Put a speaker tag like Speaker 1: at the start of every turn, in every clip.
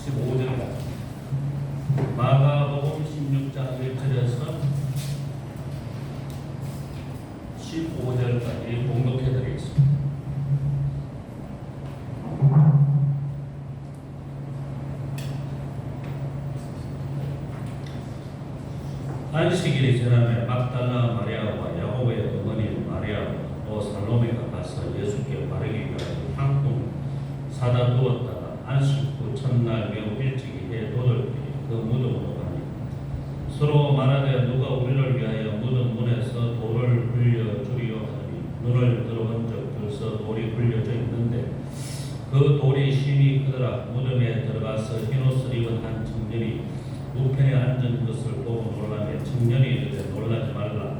Speaker 1: 15절까지 마가복음 16장 1절에서 15절까지 봉독해 드리겠습니다. 안식일이 지나매 막달라 마리아와 야고보의 어머니 마리아와 또 살로메가 가서 예수께 바르기까지 향품 사다 두었다가 안식 후 첫날 매우 일찍이 해 돋을 때에 그 무덤으로 가니 서로 말하되 누가 우리를 위하여 무덤 문에서 돌을 흘려 주리요 하니 눈을 들어본 적 들서 돌이 흘려져 있는데 그 돌이 심히 크더라. 무덤에 들어가서 흰옷을 입은 한 청년이 우편에 앉은 것을 보고 놀라매 청년이 이르되 놀라지 말라.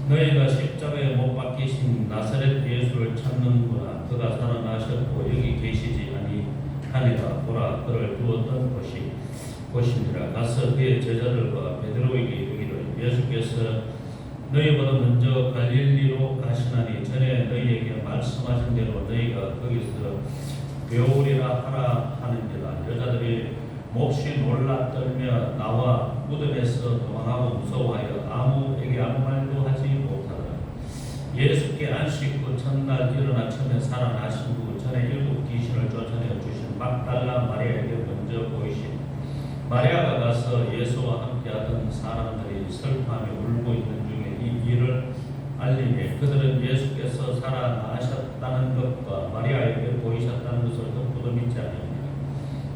Speaker 1: 너희가 십자가에 못 박히신 나사렛 예수를 찾는구나. 그가 살아나셨고 여기 계시지 아니하니라. 보라 그를 두었던 곳이니라. 가서 그의 제자들과 베드로에게 이르기를 예수께서 너희보다 먼저 갈릴리로 가시나니 전에 너희에게 말씀하신 대로 너희가 거기서 배우리라 하라 하는지라. 여자들이 몹시 놀라 떨며 나와 무덤에서 도망하고 무서워하여 아무에게 아무 말도 하지 못하더라. 예수께 안식 후 첫날 이른 아침에 살아나신 후 전에 7 귀신을 쫓아내어 주신 막달라 마리아에게 먼저 보이신 마리아가 가서 예수와 함께하던 사람들이 슬퍼하며 울고 있는 중에 이 일을 알리매 그들은 예수께서 살아나셨다는 것과 마리아에게 보이셨다는 것을 듣고도 믿지 아니하니라.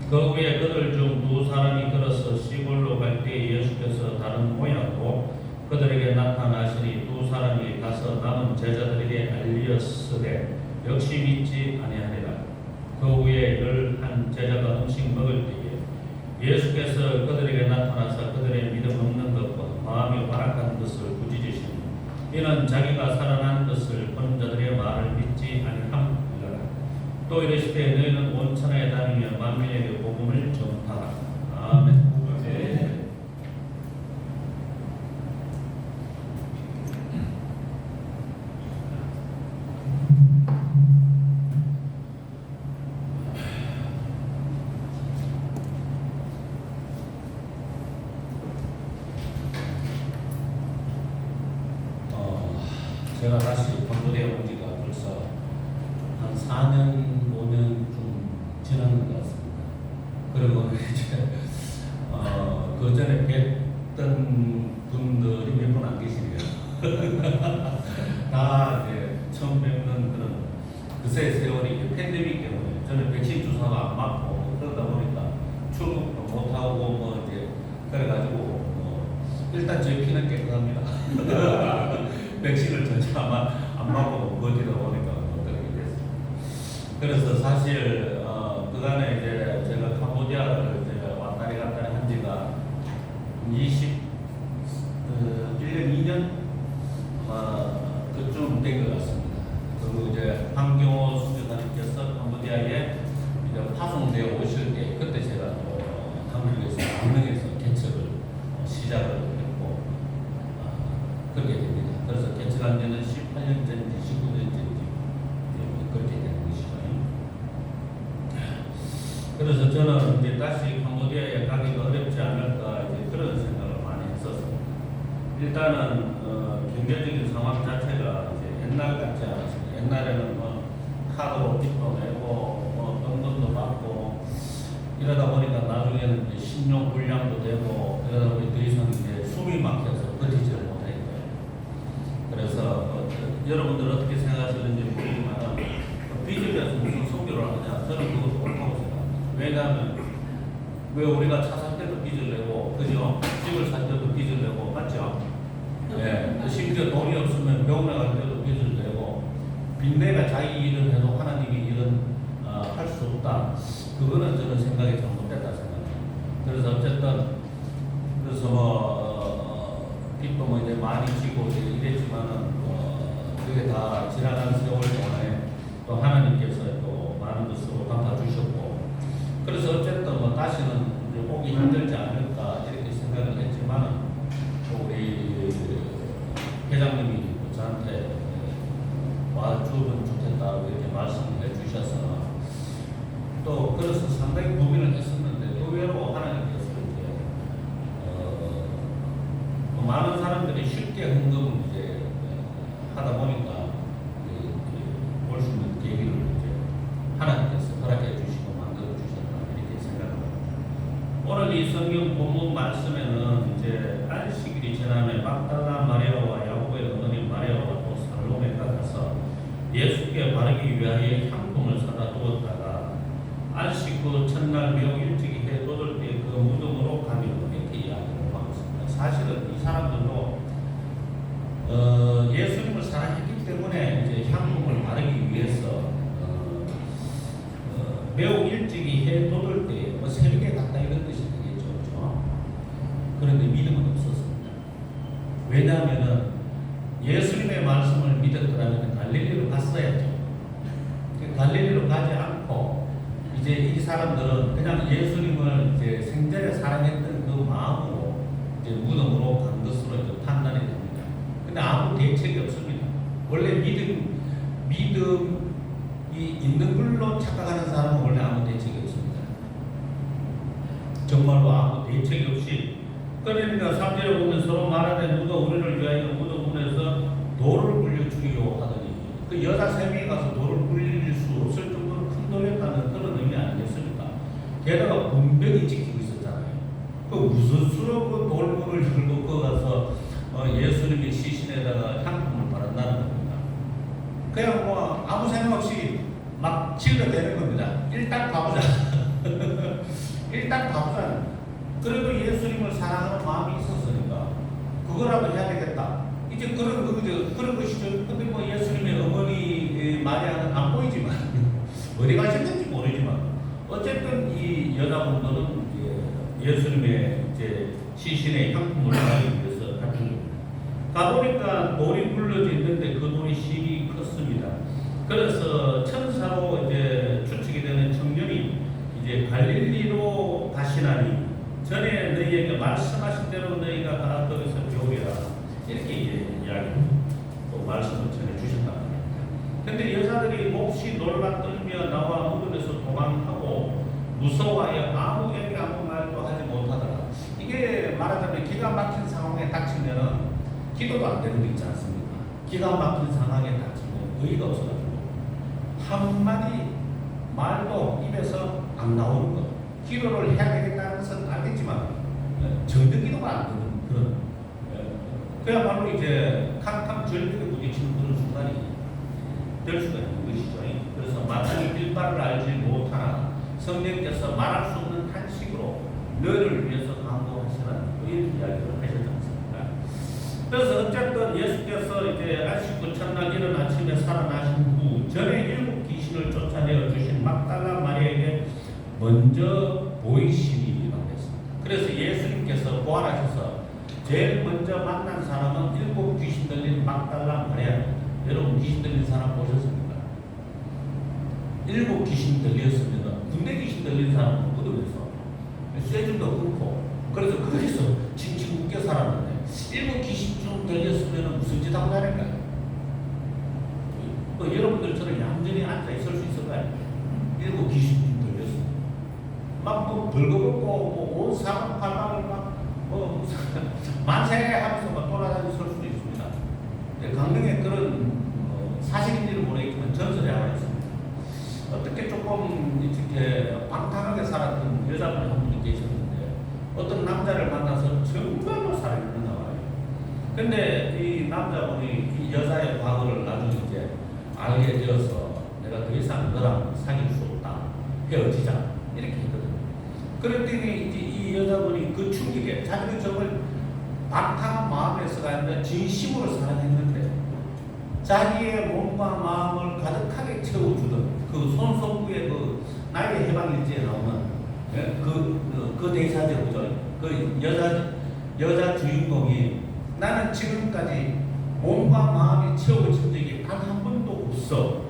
Speaker 1: 그 후에 그들 중 2 사람이 걸어서 시골로 갈 때 예수께서 다른 모양으로 그들에게 나타나시니 2 사람이 가서 남은 제자들에게 알리었으되 역시 믿지 아니하니라. 그 후에 11 제자가 음식 먹을 때에 예수께서 그들에게 나타나사 그들의 믿음 없는 것과 마음이 완악한 것을 부지지시니 이는 자기가 살아난 것을 본 자들의 말을 믿지 아니함이라. 또 이르시되 너희는 온 천하에 다니며 만민에게 복음을 전파하라. 아멘. 제가 다시 캄보디아 온 지가 벌써 한 4년, 5년 좀 지난 것 같습니다. 그리고 이제 그 전에 뵀던 분들이 몇 분 안 계시네요. 다 이제 처음 뵙는 그런 그새 세월이 팬데믹 때문에 저는 백신 주사가 안 맞고 그러다 보니까 출국도 못 하고 뭐 이제 그래가지고 일단 제 피는 깨끗합니다. 백신을 전혀 안 맞고 버티다 보니까 그렇게 됐어요. 그래서 사실 그간에 이제 제가 캄보디아를 제가 왔다리 갔다리 한 지가 1년, 2년 그쯤 된 것 같습니다. 그리고 이제 황경호 수교사님께서 캄보디아에 이제 파송되어 오실 때 그때 제가 한국에서 강릉에서 개척을 시작을 했고 그렇게 됩니다. 그래서 개척한 지는 18년째인지 19년째인지 그렇게 되는 것이죠. 그래서 저는 이제 다시 캄보디아에 가기가 어렵지 않을까 이제 그런 생각을 많이 했었어요. 일단은 경제적인 상황 자체가 이제 옛날 같지 않았습니다. 옛날에는 뭐 카드로 빚도 내고 뭐 돈도 받고 이러다 보니까 나중에는 이제 신용 불량도 되고 그러다 보니 더 이상 이제 숨이 막혀서 버티지를 못하니까요. 그래서 여러분들 어떻게 생각하시는지 모르지만 빚을 내서 무슨 선교를 하느냐 저는 그것도 옳다고 생각합니다. 왜냐하면 왜 우리가 차 살 때도 빚을 내고 그죠? 집을 살 때도 빚을 내고 맞죠? 네. 심지어 돈이 없으면 병원에 갈 때도 빚을 내고 빚내가 자기 일은 해도 하나님이 일은 할 수 없다. 그거는 저는 생각이 잘못됐다 생각해요. 그래서 어쨌든 그래서 빚도 뭐 이제 많이 지고 이랬지만은 그게 다 지나간 세월 동안에 또 하나님께서 또 많은 것으로 갚아주셨고 그래서 어쨌든 뭐 다시는 이제 오기 힘들지 않을까 이렇게 생각을 했지만은 우리 회장님이 저한테 와주면 좋겠다고 이렇게 말씀을 해주셔서 또 그래서 상당히 고민을 했었는데 오늘 이 성경 본문 말씀에는 이제 안식일이 지나면 막달라 마리아와 야고보의 어머니 마리아와 또 살로메가 가서 예수께 바르기 위하여 향품을 사다 두었다가 안식 후 첫날 매우 일찍이 해 돋을 때 그 무덤으로 가며 이렇게 이야기를 하고 있습니다. 사실은 이 사람들도 예수님을 사랑했기 때문에 이제 향품을 바르기 위해서 매우 일찍이 해 돋을 때 뭐 새벽에 갔다 이런 뜻이 되겠죠, 그렇죠? 그런데 믿음은 없었습니다. 왜냐하면은 예수님의 말씀을 믿었더라면 갈릴리로 갔어야죠. 갈릴리로 가지 않고 이제 이 사람들은 그냥 예수님을 이제 생전에 사랑했던 그 마음으로 이제 무덤으로 간 것으로 이제 판단이 됩니다. 근데 아무 대책이 없습니다. 원래 믿음이 있는 걸로 착각하는 사람은 원래 아무 대책이 없습니다. 정말로 아무 대책이 없이 그러니까 3절에 보면 서로 말하되 누가 우리를 위하여 무덤문에서 돌을 굴려 죽이려고 하더니 그 여자 3명이 가서 돌을 굴릴 수 없을 정도로 큰 돌이었다는 그런 의미 아니겠습니까? 게다가 분명히 지키고 있었잖아요. 그 무슨 수로 그 돌문을 들고 그 가서 예수님의 시신에다가 향품을 바른다는 겁니다. 그냥 뭐 아무 생각 없이 막 질러대는 겁니다. 일단 가보자. 일단 가보자. 그래도 예수님을 사랑하는 마음이 있었으니까 그거라도 해야 되겠다. 이제 그런 것이죠. 근데 뭐 예수님의 어머니 마리아는 안 보이지만 어디 가셨는지 모르지만 어쨌든 이 여자분들은 이제 예수님의 이제 시신의 향품을 하기 위해서 갔던 겁니다. 가보니까 돌이 굴러져 있는데 그 돌이 실이 컸습니다. 그래서 천사로 이제 추측이 되는 청년이 이제 갈릴리로 가시나니 전에 너희에게 말씀하신 대로 너희가 다 거기서 배우리라 이렇게 이야기 또 말씀을 전해 주셨단 말입니다. 근데 여자들이 몹시 놀라 떨며 나와 무덤에서 도망하고 무서워하여 아무 얘기 아무 말도 하지 못하더라. 이게 말하자면 기가 막힌 상황에 닥치면은 기도도 안 되는 게 있지 않습니까? 기가 막힌 상황에 닥치면 의의가 없어가지고 한마디 말도 입에서 안 나오는 것. 기도를 해야 되겠다는 것은 알겠지만 정든 기도가 안 되는 그런 그야말로 이제 캄캄 절벽에 부딪히는 그런 순간이 될 수가 있는 것이죠. 그래서 마땅히 일발을 알지 못하나 성령께서 말할 수 없는 탄식으로 너를 위해서 간구하시라는 이런 이야기를 하셨지 않습니까? 그래서 어쨌든 예수께서 이제 안식 후 첫날 이른 아침에 살아나신 후 전에 7 귀신을 쫓아내어 주신 막달라 마리아에게 먼저 보이시기라고 했습니다. 그래서 예수님께서 부활하셔서 제일 먼저 만난 사람은 7 귀신 들린 막달라 마리아. 여러분 귀신 들린 사람 보셨습니까? 7 귀신 들렸으면 군대 귀신 들린 사람은 무덤에서 쇠줄도 끊고 그래서 거기서 칭칭 웃겨 살았는데 7 귀신쯤 들렸으면 무슨 짓 하고 다닐까요? 여러분들처럼 얌전히 앉아 있을 수 있을까요? 7 귀신 막 벌거벗고 온 사방팔방을 막 만세 하면서 막 돌아다닐 수도 있습니다. 강릉에 그런 사실인지는 모르겠지만 전설이 하나 있습니다. 어떻게 조금 이렇게 방탕하게 살았던 여자분이 한 분이 계셨는데 어떤 남자를 만나서 정말로 살인을 나와요. 근데 이 남자분이 이 여자의 과거를 나중에 이제 알게 되어서 내가 더 이상 너랑 사귈 수 없다. 헤어지자. 이렇게 했거든요. 그랬더니 이제 이 여자분이 그 충격에 자기는 정말 방탕한 마음에서가 아니라 진심으로 사랑했는데 자기의 몸과 마음을 가득하게 채워주던 그 손석구의 그 나의 해방일지에 나오는 그 대사죠, 그죠? 그 여자 주인공이 나는 지금까지 몸과 마음이 채워진 적이 단 한 번도 없어.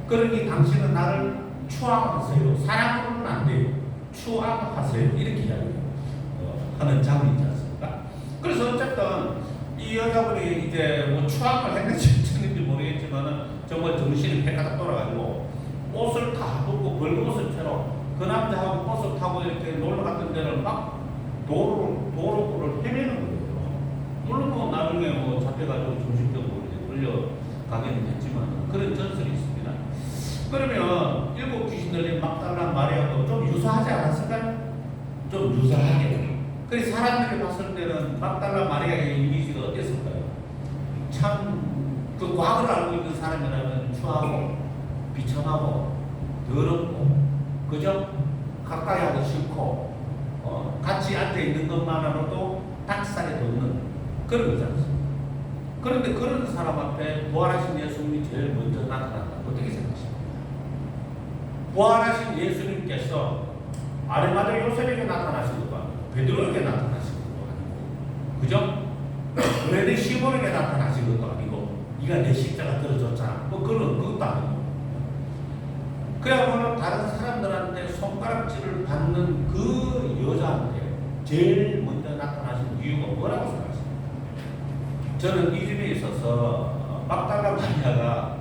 Speaker 1: 그러니 당신은 나를 추앙하세요. 사랑으로는 안 돼요. 추앙하세요. 이렇게 하는 장면이지 않습니까? 그래서 어쨌든 이 여자분이 이제 뭐 추앙을 했는지 했는지 모르겠지만은 정말 정신이 패가닥 돌아가지고 옷을 다 벗고 벌거벗은 채로 그 남자하고 버스 타고 이렇게 놀러 갔던 데를 막 도로를 헤매는 거예요. 물론 뭐 나중에 뭐 잡혀가지고 정신적으로 끌려가기는 했지만 그런 전설이 있습니다. 그러면 7 귀신 들린 막달라 마리아도 좀 유사하지 않았을까요? 좀 유사하게. 그래서 사람들이 봤을 때는 막달라 마리아의 이미지가 어땠을까요? 참 그 과거를 알고 있는 사람이라면 추하고 비참하고 더럽고 그죠? 가까이 하기 싫고 같이 앉아 있는 것만으로도 닭살이 돋는 그런 거지 않습니까? 그런데 그런 사람 앞에 부활하신 예수님이 제일 먼저 나타났다. 어떻게 생각하십니까? 부활하신 예수님께서 아르마다 요셉에게 나타나신 것도 아니고 베드로에게 나타나신 것도 아니고 그죠? 그레데 시몬에게 나타나신 것도 아니고 네가 내 십자가 들어줬잖아. 뭐 그런 것도 아니고 그야말로 다른 사람들한테 손가락질을 받는 그 여자한테 제일 먼저 나타나신 이유가 뭐라고 생각하십니까? 저는 이 집에 있어서 막달라 마리아가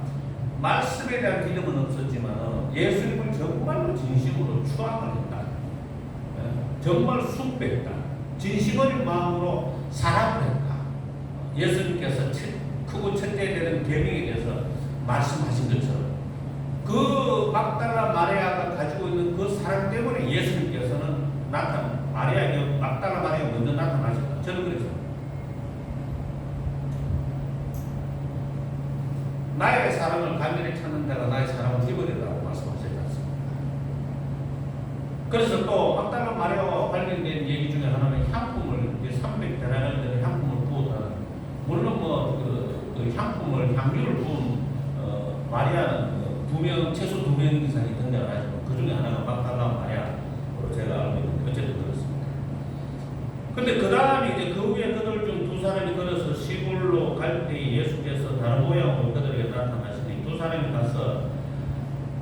Speaker 1: 말씀에 대한 믿음은 없었지만 예수님을 정말로 진심으로 추앙을 했다. 정말 숭배했다. 진심 어린 마음으로 사랑을 했다. 예수님께서 크고 첫째 되는 계명에 대해서 말씀하신 것처럼 그 막달라 마리아가 가지고 있는 그 사랑 때문에 예수님께서는 막달라 마리아가 먼저 나타나셨다. 저는 그래서 나의 사랑을 간절히 찾는 자가 나의 사랑을 입어내라고 말씀하셨지 않습니까? 그래서 또 막달라 마리아와 관련된 얘기 중에 하나는 향품을 300데나리온을 되는 향품을 부었다는, 물론 그 향품을 향유를 부은 마리아는 최소 2명 이상이 등장을 하지만 그 중에 하나가 막달라 마리아로 제가 알고 있는데 어쨌든 그렇습니다. 근데 그 다음에 이제 그 후에 그들 중 2사람이 걸어서 시골로 갈 때 예수께서 다른 모양으로 그들에게 나타나시니 2사람이 가서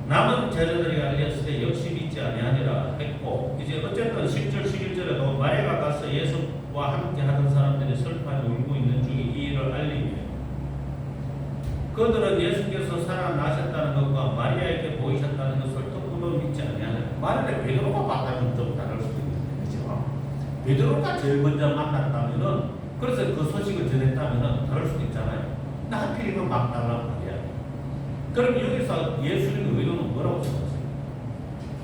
Speaker 1: 남은 제자들이 알렸을 때 역시 믿지 아니하니라 했고, 이제 어쨌든 10절 11절에도 마리아가 가서 예수와 함께 하던 사람들이 슬퍼하며 울고 있는 중에 이 일을 알리며 그들은 예수께서 살아나셨다는 것과 마리아에게 보이셨다는 것을 듣고도 믿지 아니하니라. 만약에 베드로가 봤다면 좀 다를 수도 있는데 그렇죠? 베드로가 제일 먼저 만났다면은, 그래서 그 소식을 전했다면은 다를 수도 있잖아요. 근데 하필이면 막달라 마리아. 그럼 여기서 예수님의 의도는 뭐라고 생각하세요?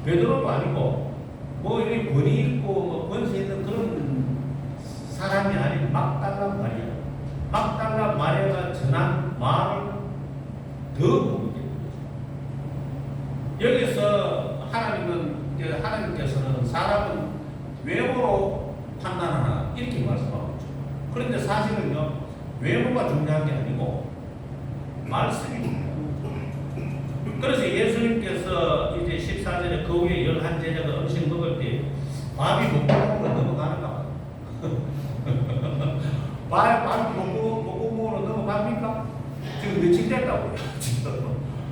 Speaker 1: 베드로도 아니고 뭐 이렇게 권위 있고 뭐 권세 있는 그런 사람이 아닌 막달라 마리아. 막달라 마리아가 전한 말을 더 보게 되죠. 여기서 하나님께서는 사람은 외모로 판단하나 이렇게 말씀하고 있죠. 그런데 사실은요, 외모가 중요한 게 아니고 말씀입니다. 그래서 예수님께서 이제 14절에 그 후에 11제자가 음식 먹을 때 밥이 목구멍으로 넘어가는가 봐요. 밥이 목구멍으로 넘어갑니까? 지금 며칠 됐다고요.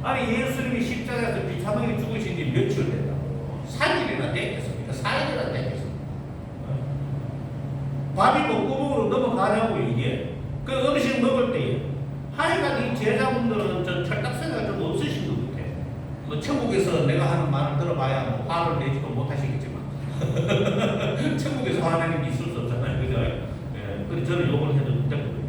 Speaker 1: 아니 예수님이 십자가에서 비참하게 죽으신 지 며칠 됐다고요. 3일이나 됐겠습니까? 4일이나 됐겠습니까? 밥이 목구멍으로 넘어가냐고. 이게 그 음식 먹을 때 하여간 이 제자분들은 저 철딱서가 좀 없으신 것 같아요. 뭐 천국에서 내가 하는 말을 들어봐야 뭐 화를 내지도 못하시겠지만 천국에서 화내는 게 있을 수 없잖아요. 그죠? 예, 그래서 저는 욕을 해도 됐거든요.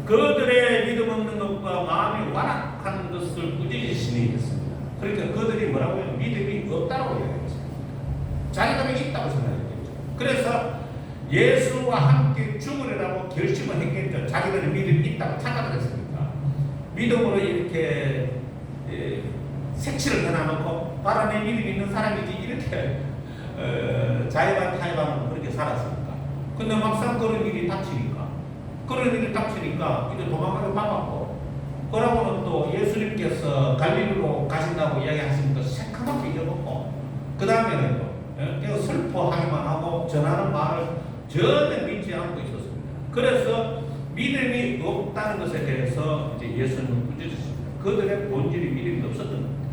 Speaker 1: 그들의 믿음 없는 것과 마음이 완악한 것을 꾸짖으시니 했습니다. 그러니까 그들이 뭐라고 해요? 믿음이 없다고 얘기했습니다. 자기들은 있다고 생각했겠죠. 그래서 예수와 함께 죽으리라고 결심을 했겠죠. 자기들의 믿음이 있다고 착각했으니까. 믿음으로 이렇게 색칠을 해놔놓고 바로 내 믿음이 있는 사람이지 이렇게 자의반 타의반으로 그렇게 살았으니까. 근데 막상 그런 일이 닥치니까 이제 도망가기 바빴고, 그러고는 또 예수님께서 갈릴리로 가신다고 이야기하시니까 새카맣게 잊어먹고, 그 다음에는 또 슬퍼하기만 하고 전하는 말을 전혀 믿지 않고 있었습니다. 그래서 믿음이 없다는 것에 대해서 이제 예수님은 꾸짖으십니다. 그들의 본질이 믿음이 없었던 겁니다.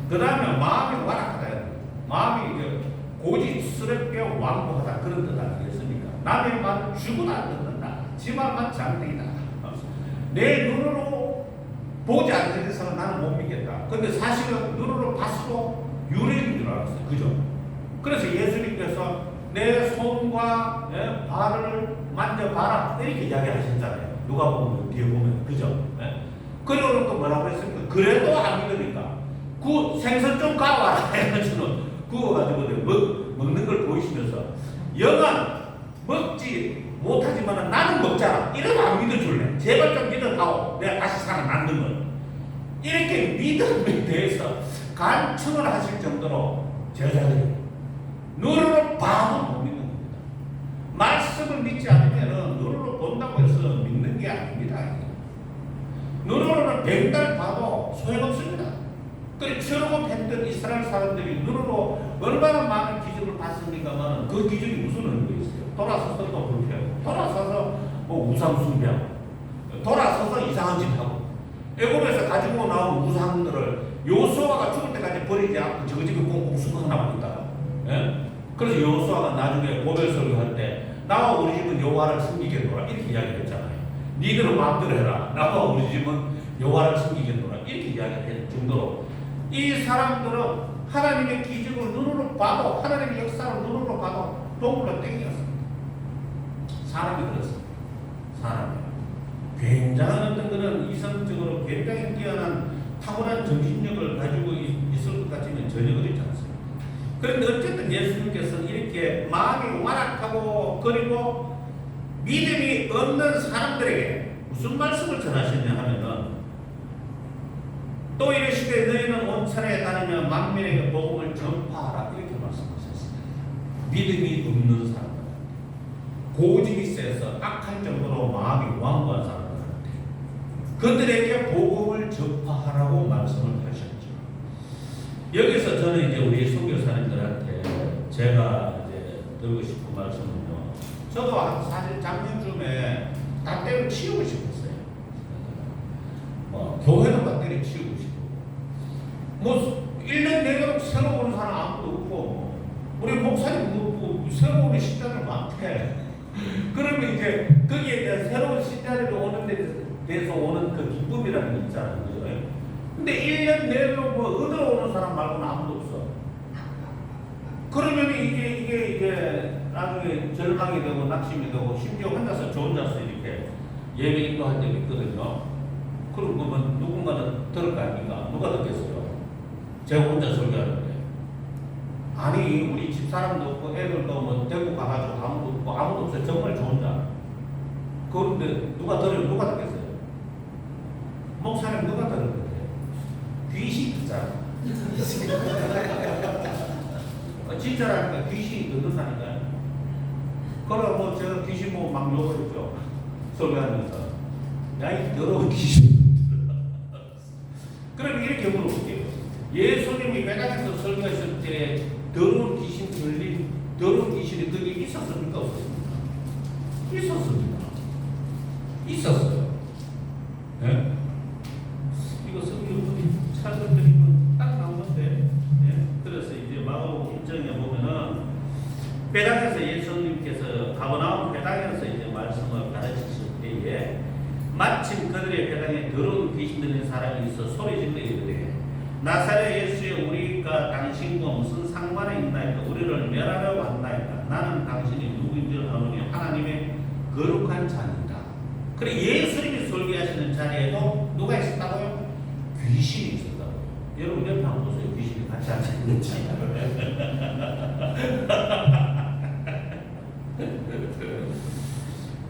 Speaker 1: 그 다음에 마음이 완악하다. 마음이 이제 고집스럽게 완고하다. 그런 뜻 아니겠습니까? 남의 말을 죽어도 안 듣는다. 지 말만 장대이다. 내 눈으로 보지 않는 이상은 나는 못 믿겠다. 근데 사실은 눈으로 봤어도 유령인 줄 알았어요. 그죠? 그래서 예수님께서 내 손과 발을 만져봐라 이렇게 이야기하셨잖아요. 누가 보면 뒤에 보면. 그죠? 그리고 또 뭐라고 했습니까? 그래도 안 믿으니까 그 생선 좀 까와라 해가지고 구워가지고 먹는
Speaker 2: 제발 좀 믿어다오. 내가 다시 살아남는 걸. 이렇게 믿음에 대해서 간청을 하실 정도로 제자들이 눈으로 봐도 못 믿는 겁니다. 말씀을 믿지 않으면 눈으로 본다고 해서 믿는 게 아닙니다. 눈으로는 백날 봐도 소용없습니다. 그래 출애굽했던 이스라엘 사람들이 눈으로 얼마나 많은 기적을 봤습니까만 그 기적이 무슨 의미가 있어요? 돌아서서 또 불패하고 돌아서서 뭐 우상 숭배하고 돌아서서 이상한 짓 하고 애굽에서 가지고 나온 우상들을 여호수아가 죽을 때까지 버리지 않고 저거 집에 꽁꽁 숨어나고 있다. 예? 그래서 여호수아가 나중에 고별 설교할 때 나와 우리 집은 여호와를 섬기겠노라 이렇게 이야기했잖아요. 니들은 마음대로 해라. 나와 우리 집은 여호와를 섬기겠노라 이렇게 이야기할 정도로 이 사람들은 하나님의 기적을 눈으로 봐도 하나님의 역사를 눈으로 봐도 동물로 땡겼습니다. 사람이 그렇습니다. 사람이 굉장한 어떤 그런 이성적으로 굉장히 뛰어난 탁월한 정신력을 가지고 있을 것 같지만 전혀 그렇지 않습니다. 그런데 어쨌든 예수님께서는 이렇게 마음이 완악하고 그리고 믿음이 없는 사람들에게 무슨 말씀을 전하시냐 하면은 또 이르시되 너희는 온 천하에 다니며 만민에게 복음을 전파하라 이렇게 말씀하셨습니다. 믿음이 없는 사람들, 고집이 세서 악할 정도로 마음이 완고한 사람들한테 그들에게 복음을 전파하라고 말씀을 하셨죠. 여기서 저는 이제 우리 선교사님들한테 제가 이제 드리고 싶은 말씀은요. 저도 사실 작년쯤에 다 때려치우고 싶었어요. 교회도 다 때려치우고 싶고 뭐 1년 내내 새로 오는 사람 아무도 없고 우리 목사님 없고 새로 오는 신자들 많대. 그러면 이제 거기에 대한 새로운 신자들이 오는 데 대해서 오는 그 기쁨이라는 게 있잖아요. 그죠? 근데 1년 내로 뭐 얻어 오는 사람 말고는 아무도 없어. 그러면 이게 나중에 절망이 되고 낙심이 되고 심지어 혼자서 저 혼자서 이렇게 예배 인도할 때가 있거든요. 그럼 그러면 누군가는 들을 거 아닙니까? 누가 듣겠어요? 제가 혼자 설교하는데. 아니 우리 집사람도 없고 애들도 뭐 데리고 가가지고 아무도 없어요. 정말 저 혼자. 그런데 누가 듣겠어요? 목사님 누가 들을 건데? 귀신이 듣잖아. 진짜라니까 귀신이 듣는다니까요. 그럼 뭐 제가 귀신 보고 막 욕을 했죠. 설교하면서. 야 이 더러운 귀신. 그럼 이렇게 물어볼게요. 예수님이 매장에서 설교했을 때 더러운 귀신 들린 더러운 귀신이 거기 있었습니까? 없었습니까? 있었습니다. 있었어요. 네? 이거 성경이 찾아드리면 딱 나오는데 네? 그래서 이제 마가복음 1장에 보면은 회당에서 예수님께서 가버나움 회당에서 이제 말씀을 가르치실 때에 마침 그들의 회당에 더러운 귀신 들린 사람이 있어 소리질러 이르되 나사렛 예수여 우리가 당신과 무슨 상관이 있나이까 우리를 멸하려 왔나이까 나는 당신이 누구인 줄 아노니 하나님의 거룩한 자니라. 그래 예수님이 설교하시는 자리에도 누가 있었다고요? 귀신이 있었다고요. 여러분 옆에 한번 보세요. 귀신이 같이 앉아있는지.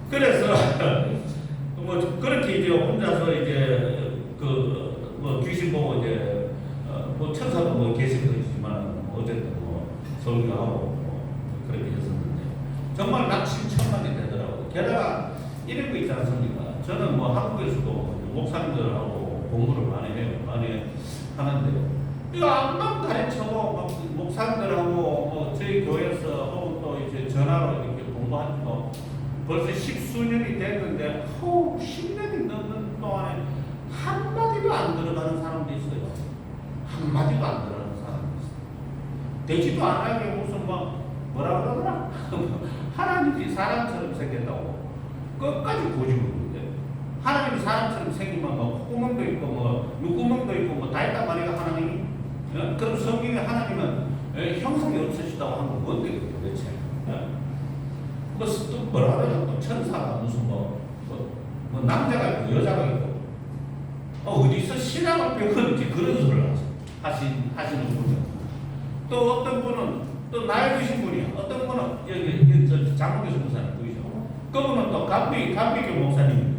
Speaker 2: 그래서 뭐 그렇게 이제 혼자서 이제 뭐 귀신 보고 이제 뭐 천사도 뭐 계실 거지만 어쨌든 뭐 설교하고 뭐 그렇게 했었는데 정말 낙심천만이 되더라고요. 게다가 이런 거 있지 않습니까? 저는 뭐 한국에서도 목사님들하고 공부를 많이 해요. 많이 하는데 이거 암만 가르쳐도 목사님들하고 뭐 저희 교회에서 혹은 또 이제 전화로 이렇게 공부한 거 벌써 10수년이 됐는데 10년이 넘는 동안에 한마디도 안 들어가는 사람도 있어요. 한마디도 안 들어가는 사람도 있어요. 되지도 않게 무슨 뭐라 그러더라? 하나님이 사람처럼 생겼다고 끝까지 고집을 부르는데 하나님이 사람처럼 생기면 뭐 콧구멍도 있고 뭐 눈구멍도 있고 뭐 다 있단 말이야 하나님이. 그럼 성경에 하나님은 형상이 없으시다고 하는 건 뭔데 도대체? 또 뭐라 그래요? 또 천사가 무슨 뭐 남자가 있고 여자가 있고 어디서 신앙을 배우는지 그런 소리를 하시는 분들. 또 어떤 분은 또 나이 드신 분이야. 어떤 분은 여기 장로교수 목사님 보이죠? 그분은 또 감비교 목사님.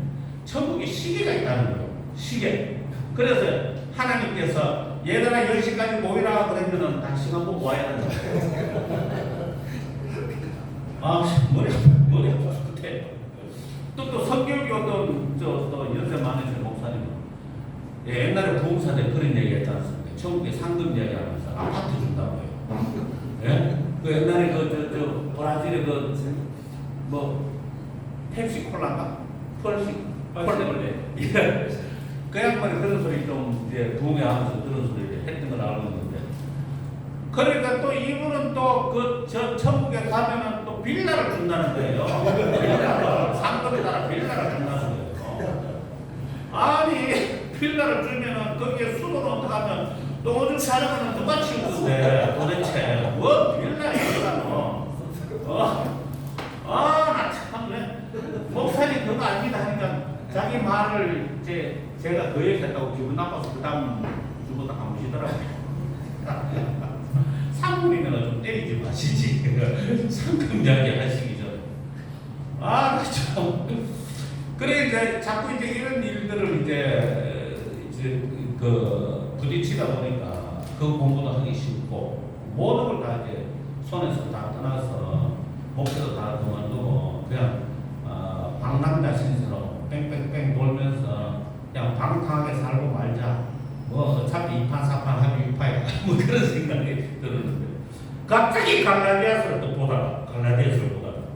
Speaker 2: 천국에 시계가 있다는 거예요. 시계. 그래서 하나님께서 얘들아 10시까지 모이라 그러면은 다 시간 보고 와야 한다. 머리 아파 죽겠대. 또 성경이 어떤 또 연세 많으신 목사님은 옛날에 부흥사 때 그런 얘기 했지 않습니까? 천국에 상금 얘기하면서 아파트 준다고요. 예? 그 옛날에 브라질에 펩시 콜라인가? 콜레. 그 양반이 그런 소리 좀 이제 부흥하면서 그런 소리 했던 걸 알고 있는데. 그러니까 또 이분은 또 저 천국에 가면은 또 빌라를 준다는 거예요. 상금에 따라 빌라를 준다는 거예요. 아니 빌라를 주면은 거기에 수도를 어떡하면 또 오줌 사려면 누가 치우는데 도대체 뭐 빌라야 나 참네. 목사님 그거 아니다 하니까 자기 말을 이제 제가 그 얘기했다고 기분 나빠서 그 다음 주보다 안 오시더라고요. 상금이면 좀 때리지 마시지. 상금 이야기 하시기 전에. 참. 그래 이제 자꾸 이제 이런 일들을 이제 부딪히다 보니까 그 공부도 하기 싫고 모든 걸 다 이제 손에서 다 떠나서 목표도 다 그만두고 그냥 방랑자 신세로 뺑뺑뺑 돌면서 그냥 방탕하게 살고 말자. 뭐 어차피 이판사판 하면 이파야 뭐 그런 생각이 들었는데 갑자기 갈라디아서를 또 보다가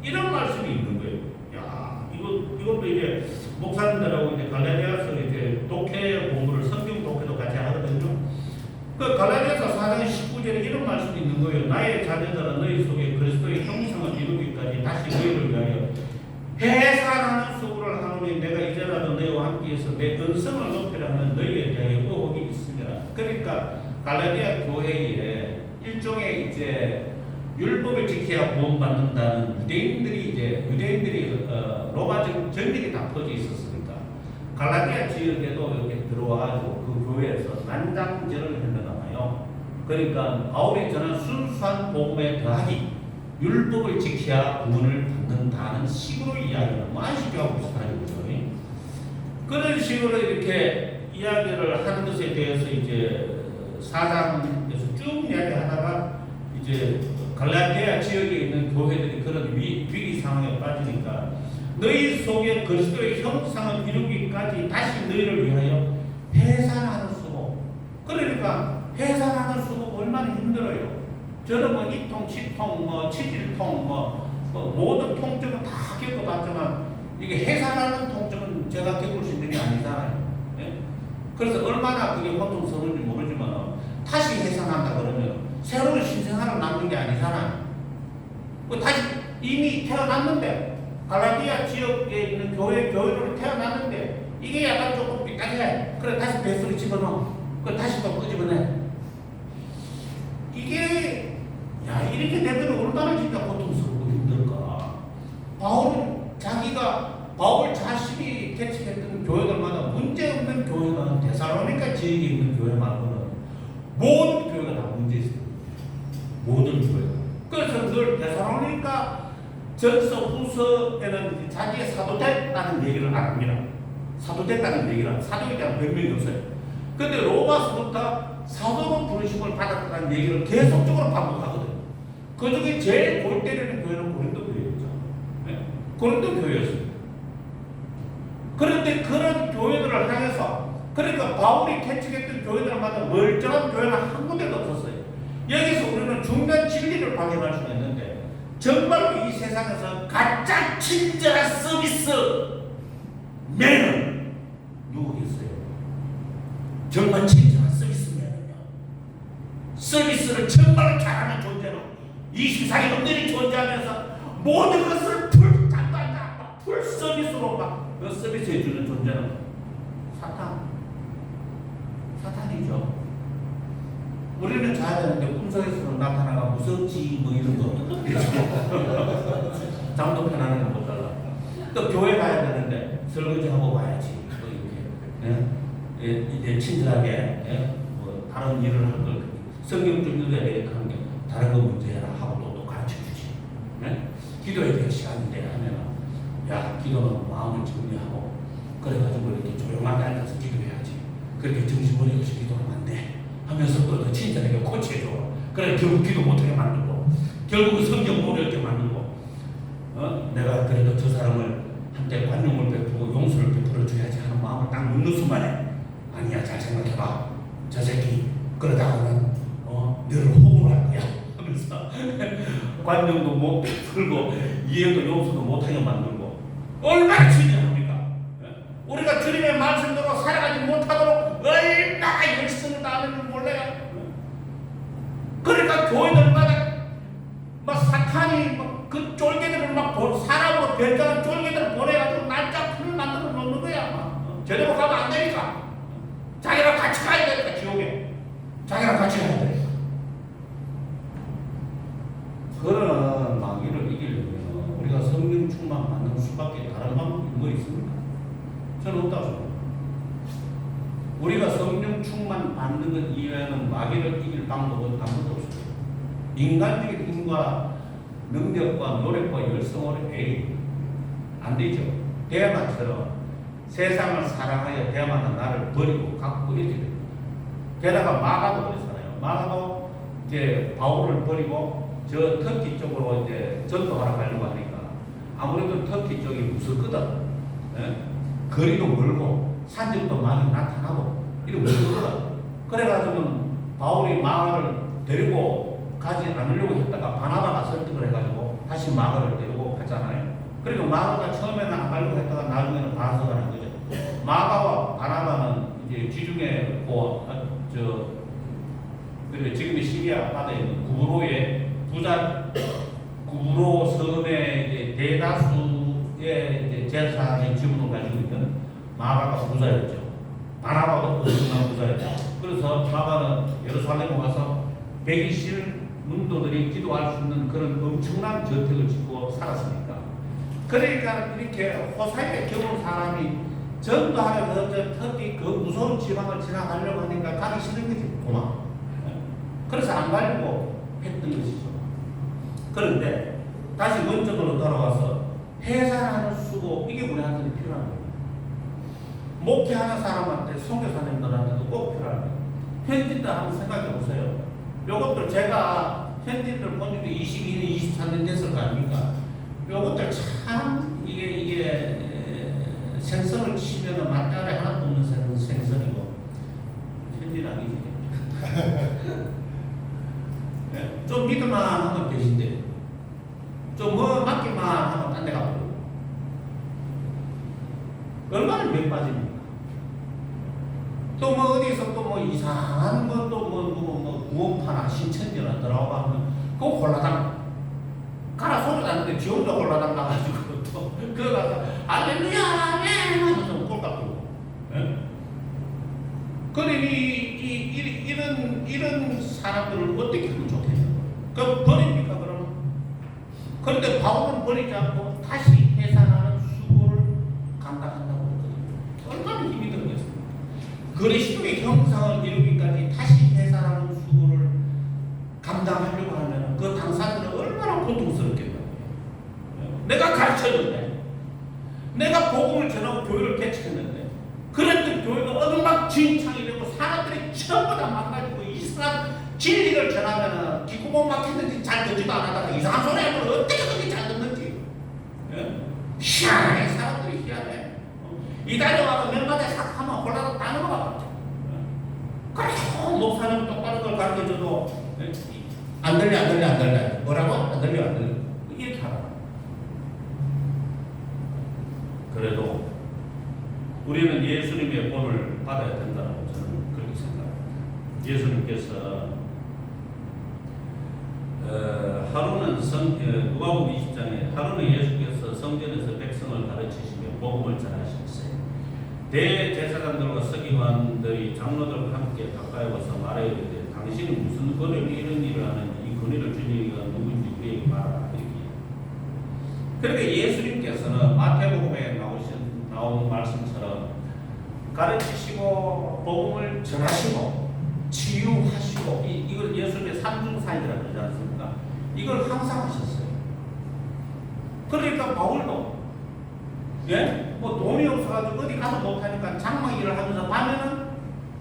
Speaker 2: 이런 말씀이 있는 거예요. 야 이것도 이제 목사님들하고 이제 갈라디아서 이제 독해 공부를 성경 독해도 같이 하거든요. 그 갈라디아서 4장 19절에 이런 말씀이 있는 거예요. 나의 자녀들아 너희 속에 그리스도의 형상을 이루기까지 다시 너희를 위하여 해산하는 수고를 하노니 내가 이제라도 너희와 함께해서 내 근성을 높이려 하는 너희에 대하여 의혹이 있습니다. 그러니까 갈라디아 교회에 일종의 이제 율법을 지켜야 구원받는다는 유대인들이 로마 전쟁이 다 퍼져 있었으니까 갈라디아 지역에도 이렇게 들어와가지고 그 교회에서 난장제를 했나봐요. 그러니까 바울이 전한 순수한 복음에 더하기 율법을 지켜야 구원을 받는다는 식으로 이야기를 안식교하고 비슷하죠. 그런 식으로 이렇게 이야기를 하는 것에 대해서 이제 4장에서 쭉 이야기하다가 이제 갈라디아 지역에 있는 교회들이 그런 위기 상황에 빠지니까 너희 속에 그리스도의 형상을 이루기까지 다시 너희를 위하여 해산하는 수고. 그러니까 해산하는 수고 얼마나 힘들어요. 저는 뭐 이통, 치통, 뭐 치질통, 모든 통증은 다 겪어봤지만 이게 해산하는 통증은 제가 겪을 수 있는 게 아니잖아요. 예? 그래서 얼마나 그게 고통스러운지 모르지만 다시 해산한다 그러면 새로운 신생아를 낳는 게 아니잖아요. 다시 이미 태어났는데 갈라디아 지역에 있는 교회로 태어났는데 이게 약간 조금 삐딱해. 그래 다시 뱃속에 집어넣어. 그래 다시 또 끄집어내. 이게 이렇게 되면 얼마나 진짜 고통스럽고 힘들까. 바울 자신이 개척했던 교회들마다 문제없는 교회는 데살로니가 지역에 있는 교회 말고는 모든 교회가 다 문제 있어요. 모든 교회가. 그래서 늘 데살로니가 전서 후서에는 자기의 사도됐다는 얘기를 안 합니다. 사도됐다는 얘기를 사도에 대한 변명이 없어요. 근데 로마서부터 사도로 부르심을 받았다는 얘기를 계속적으로 반복하거든요. 그 중에 제일 골 때리는 교회는 고린도 교회였죠. 네? 고린도 교회였어요. 그런데 그런 교회들을 향해서 그러니까 바울이 개척했던 교회들마다 멀쩡한 교회는 한 군데도 없었어요. 여기서 우리는 중요한 진리를 발견할 수가 있는데 정말로 이 세상에서 가장 친절한 서비스맨은 누구겠어요? 정말 친절한 서비스맨은요. 서비스를 정말로 잘하는 존재로 24일 넘들이 존재하면서 모든 것을 풀 서비스로 막 서비스해 주는 존재는 사탄이죠. 우리는 자야 되는데 꿈속에서 나타나가 무섭지 뭐 이런 거 잠도 편안하게 못 잘라. 또 교회 가야 되는데 설거지하고 와야지 또 이렇게 이제 친절하게 뭐 다른 일을 할 걸 성경 좀 읽어야 되겠다 하는 게 다른 거 문제라 하고 또 가르쳐 주지. 기도해야 될 시간인데 하면 기도는 마음을 정리하고 그래가지고 이렇게 조용하게 앉아서 기도해야지. 그렇게 정신머리 없이 기도하면 안 돼. 하면서 또 친절하게 코치해줘. 그래 결국 기도 못하게 만들고 결국 성경 못 읽게 만들고 내가 그래도 저 사람을 한때 관용을 베푸고 용서를 베풀어 줘야지 하는 마음을 딱 묻는 순간에 아니야 잘 생각해봐. 저 새끼 그러다가는 너를 호구할 거야 하면서 관용도 못 베풀고 이해도 용서도 못하게 만들고 얼마나 중요합니까? 우리가 주님의 말씀대로 살아가지 못하도록 얼마나 열심을 다하는지 몰라요. 그러니까 교회들마다 막 사탄이 막 그 쫄개들을 막 사람으로 변장한 쫄개들을 보내가지고 날짜표를 만들어 놓는 거야. 막. 제대로 가면 안 되니까. 자기랑 같이 가야 되니까 지옥에. 자기랑 같이 가야 되니까. 그런 마귀를 이기려면 우리가 성령 충만 받는 수밖에 다른 방법이 뭐 있습니까? 저는 없다고 생각합니다. 우리가 성령 충만 받는 것 이외에는 마귀를 이길 방법은 아무것도 없습니다. 인간적인 힘과 능력과 노력과 열성으로 안 되죠. 대만처럼 세상을 사랑하여 대만은 나를 버리고 갖고 이렇게 됩니다. 게다가 마가도 그랬잖아요. 마가도 이제 바울을 버리고 저 터키 쪽으로 이제 전도하러 가려고 하니까 아무래도 터키 쪽이 무섭거든. 거리도 멀고 산적도 많이 나타나고 이러고 무섭거든. 그래가지고 바울이 마가를 데리고 가지 않으려고 했다가 바나바가 설득을 해가지고 다시 마가를 데리고 갔잖아요. 그리고 마가가 처음에는 안 가려고 했다가 나중에는 반성하는 거죠. 마가와 바나바는 이제 지중해 그리고 지금의 시리아 바다에 있는 구브로 섬의 대다수의 제사장의 지분을 가지고 있는 마가가 부자였죠. 바나바가 엄청난 부자였죠. 그래서 마가는 예루살렘에 와서 120 문도들이 기도할 수 있는 그런 엄청난 저택을 짓고 살았으니까. 그러니까 이렇게 호사에 겨운 사람이 전도하려고 터키 그 무서운 지방을 지나가려고 하니까 가기 싫은 거지. 고마워. 그래서 안 가려고 했던 것이죠. 그런데 다시 원점으로 돌아와서 해산하는 수고 이게 우리한테 필요한 거예요. 목회하는 사람한테 선교사님들한테도 꼭 필요한 거예요. 현지들 한번 생각해 보세요. 요것들 제가 현지들 본 지 22년, 23년 됐을 거 아닙니까? 요것들 참 이게 생선을 치면은 맛깔이 하나도 없는 생선이고 현지는 아니지. 좀 믿을만 하면 되신데 좀 뭐 맡기만 하면 딴 데 가버리고 얼마나 몇 빠집니까? 또 뭐 어디서 또 뭐 이상한 것도 뭐 구원파나 신천지나 들어가고 하면 그거 홀라당 가라 소리 나는데 지 혼자 홀라당 나가지고 또 그거 가서 할렐루야 아멘 하면서 꼴깍거리고. 그러니 이런 사람들을 어떻게 하면 좋겠냐? 그럼 버립니까 그러면? 그런데 바울은 버리지 않고 다시 해산하는 수고를 감당한다고 했거든요. 얼마나 힘이 들겠습니까? 그리스도의 형상을 이루기까지 다시 해산하는 수고를 감당하려고 하면 그 당사자는 얼마나 고통스럽겠나요? 내가 가르쳤는데, 내가 복음을 전하고 교회를 개척했는데, 그랬던 교회가 엉망진창이 되고 사람들이 전부 다 망가지고 이상한 진리를 전하면은 뒷구멍 막혔는지 잘 듣지도 않았다가 이상한 소리 하면 어떻게 그렇게 잘 듣는지. 희한해, 사람들이 희한해. 이달에 와서 몇 마디 싹 하면 홀라도 다 넘어가거든. 그래서 목사님 똑바로 걸 가르쳐줘도 안 들려. 뭐라고? 안 들려. 이렇게 하라. 그래도 우리는 예수님의 본을 받아야 된다고 저는 그렇게 생각합니다. 예수님께서 하루는 누가복음 20장에 하루는 예수께서 성전에서 백성을 가르치시며 복음을 전하셨어요. 대제사장들과 서기관들이 장로들과 함께 가까이 와서 말하여 이르되 당신은 무슨 권위로 이런 일을 하는지 이 권위를 준 이가 누구인지 우리에게 말하라. 이렇게. 그러니까 예수님께서는 마태복음에 나온 말씀처럼 가르치시고 복음을 전하시고 치유하시고 이걸 예수님의 삼중사역이라고 그러지 않습니까? 이걸 항상 하셨어요. 그러니까 바울도 뭐 돈이 없어가지고 어디 가서 못하니까 장막 일을 하면서 밤에는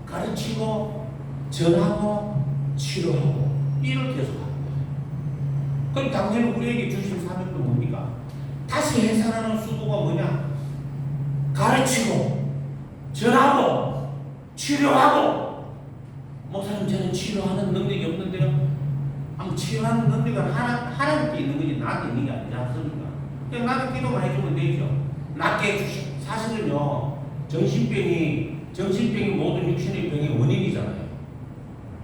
Speaker 2: 가르치고 전하고 치료하고 일을 계속하는 거예요. 그럼 당연히 우리에게 주신 사명도 뭡니까? 다시 해산하는 수고가 뭐냐? 가르치고 전하고 치료하고. 목사님 저는 치료하는 능력이 없는데요. 아무 치료하는 능력은 하나님께 있는 거지 나한테 있는 게 아니지 않습니까? 그냥 나는 기도만 해주면 되죠. 낫게 해주시고. 사실은요 정신병이 모든 육신의 병의 원인이잖아요.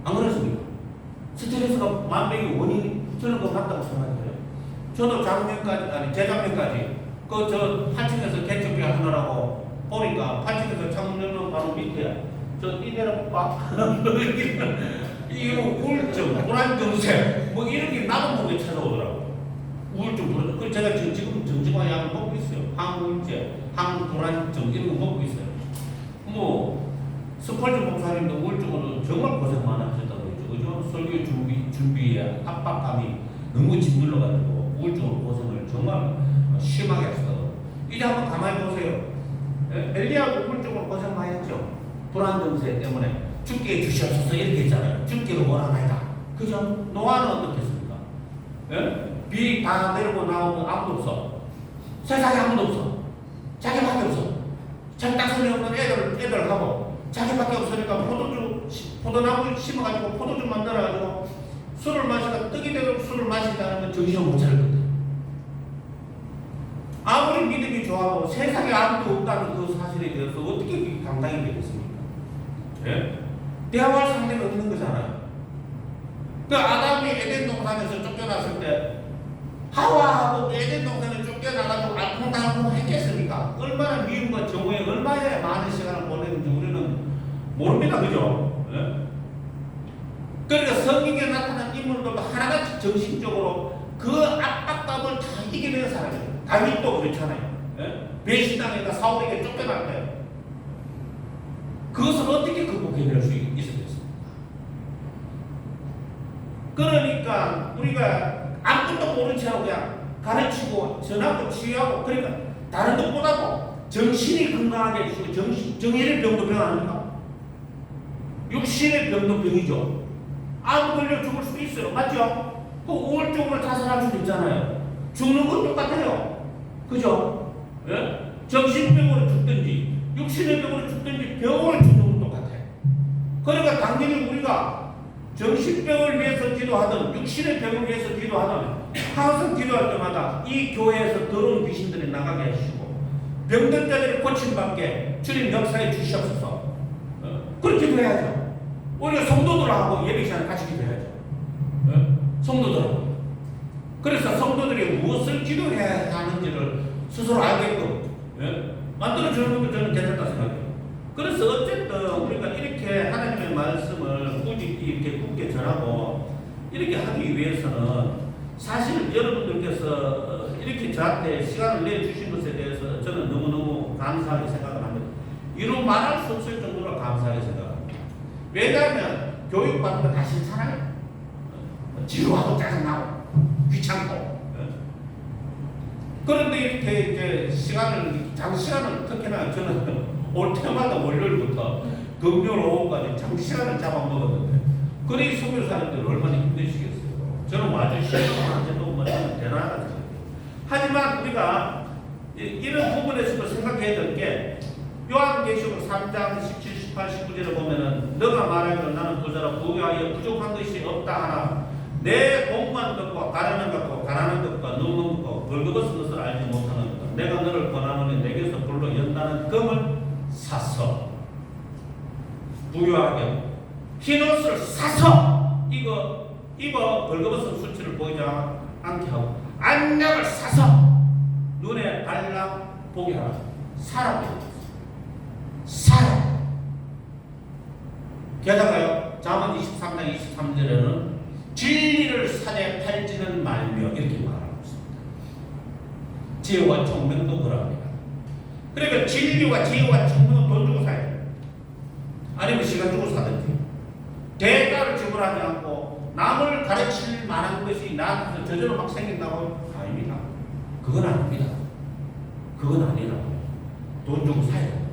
Speaker 2: 안 그렇습니까? 스트레스가 만병의 원인이 저는 그거 맞다고 생각해요. 저도 재작년까지 저 8층에서 개척교 하느라고 보니까 8층에서 창문 열면 바로 밑에 저 이대로 빡 이거 우울증, 불안정세 뭐 이런 게 나도 모르게 찾아오더라고요. 우울증, 불안증. 그래서 제가 지금 정신과 약을 먹고 있어요. 항우울제, 항불안증 이런 거 먹고 있어요. 뭐 스펄즈 목사님도 우울증으로 정말 고생 많이 하셨다고 했죠. 그죠? 설교 준비에 압박감이 너무 짓눌러가지고 우울증으로 고생을 정말 심하게 했어. 이제 한번 가만히 보세요. 엘리야도 우울증으로 고생 많이 했죠. 불안정세 때문에 죽게 해주시옵소서 이렇게 했잖아요. 죽기를 원하나이다. 그죠? 노아는 어떻겠습니까? 비 다 내리고 나오면 아무도 없어. 세상에 아무도 없어. 자기밖에 없어. 자기 땅속에 없는 애들하고 자기밖에 없으니까 포도나무 심어가지고 포도주 만들어가지고 술을 마시다 떡이 되도록 술을 마신다는 건 정신을 못 차릴 건데. 아무리 믿음이 좋아도 세상에 아무도 없다는 그 사실에 대해서 어떻게 감당이 되겠습니까? 예? 대화할 상대가 없는 거잖아요. 그 아담이 에덴 동산에서 쫓겨났을 때 하와하고 에덴 동산에 쫓겨나가지고 알콩달콩 했겠습니까? 얼마나 미움과 정오에 얼마나 많은 시간을 보냈는지 우리는 모릅니다. 그죠? 예? 그러니까 성경에 나타난 인물들도 하나같이 정신적으로 그 압박감을 다 이겨내는 사람이에요. 다윗도 그렇잖아요. 예? 배신당에다 사울에게 쫓겨날 때 그것을 어떻게 극복해낼 수 있었겠습니까? 그러니까 우리가 아무것도 모른 채로 그냥 가르치고 전하고 치유하고 그러니까 다른 것보다도 정신이 건강하게 해주고 정신의 병도 병 아닙니까? 육신의 병도 병이죠. 암 걸려 죽을 수도 있어요. 맞죠? 그 우울증으로 자살할 수도 있잖아요. 죽는 건 똑같아요. 그죠? 예? 정신병으로 죽든지 육신의 병으로 죽든지 병으로 죽는 건 똑같아요. 그러니까 당연히 우리가 정신병을 위해서 기도하든 육신의 병을 위해서 기도하든 항상 기도할 때마다 이 교회에서 더러운 귀신들이 나가게 해주시고 병든 자들이 고침받게 주님 역사해 주시옵소서. 그렇게 기도해야죠. 우리가 성도들하고 예배 시간에 같이 기도해야죠. 성도들하고. 그래서 성도들이 무엇을 기도해야 하는지를 스스로 알게끔 만들어주는 것도 저는 괜찮다 생각해요. 그래서 어쨌든 우리가 이렇게 하나님의 말씀을 굳이 이렇게 굳게 전하고 이렇게 하기 위해서는 사실 여러분들께서 이렇게 저한테 시간을 내주신 것에 대해서 저는 너무너무 감사하게 생각을 합니다. 이루 말할 수 없을 정도로 감사하게 생각합니다. 왜냐하면 교육받는 거 다 싫잖아요. 지루하고 짜증나고 귀찮고. 그런데 이렇게 이제 장시간을 특히나 저는 올 때마다 월요일부터 금요일 오후까지 장시간을 잡아먹었는데 그래 선교사님들 얼마나 힘드시겠어요. 저는 와주시고 너무 대단하다 생각해요. 하지만 우리가 이런 부분에서도 생각해야 될 게 요한계시록 3장 17, 18, 19절에 보면은 너가 말하기를 나는 부자라 부유하여 부족한 것이 없다 하나 내 복만 듣고 가라는 것과 누는 것과 벌거벗은 것을 알지 못하는 것 내가 너를 권하노니 내게서 불로 연다는 금을 사서 부유하게 흰옷을 사서 입어 벌거벗은 수치를 보이지 않게 하고 안약을 사서 눈에 발라 보게 하라. 사라고 사라. 게다가요 잠언 23장 23절에는 진리를 산에 팔지는 말며 이렇게 말하고 있습니다. 지혜와 총명도 그럽니다. 그러니까 진리와 지혜와 총명은 돈 주고 사야 돼요. 아니면 시간 주고 사든지 대가를 지불하지 않고 남을 가르칠 만한 것이 나한테서 저절로 막 생긴다고 아닙니다. 그건 아닙니다. 그건 아니라고요. 돈 주고 사야 돼.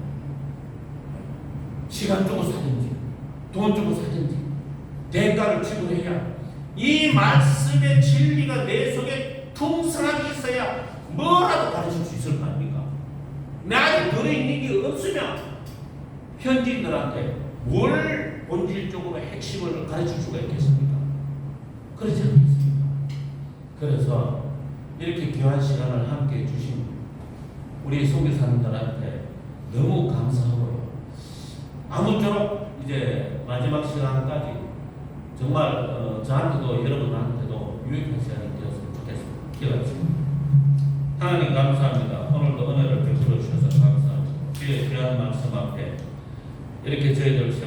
Speaker 2: 시간 주고 사든지 돈 주고 사든지 대가를 지불해야 이 말씀의 진리가 내 속에 풍성하게 있어야 뭐라도 가르칠 수 있을 거 아닙니까? 내 안에 들어있는 게 없으면 현지인들한테 뭘 본질적으로 핵심을 가르칠 수가 있겠습니까? 그렇지 않겠습니까? 그래서 이렇게 귀한 시간을 함께 해주신 우리 소교사님들한테 너무 감사하고요. 아무쪼록 이제 마지막 시간까지 정말 저한테도 여러분한테도 유익한 시간이 되었으면 좋겠습니다. 하나님 감사합니다. 오늘도 은혜를 베풀어 주셔서 감사합니다. 주의 귀한 말씀 앞에 이렇게 저희들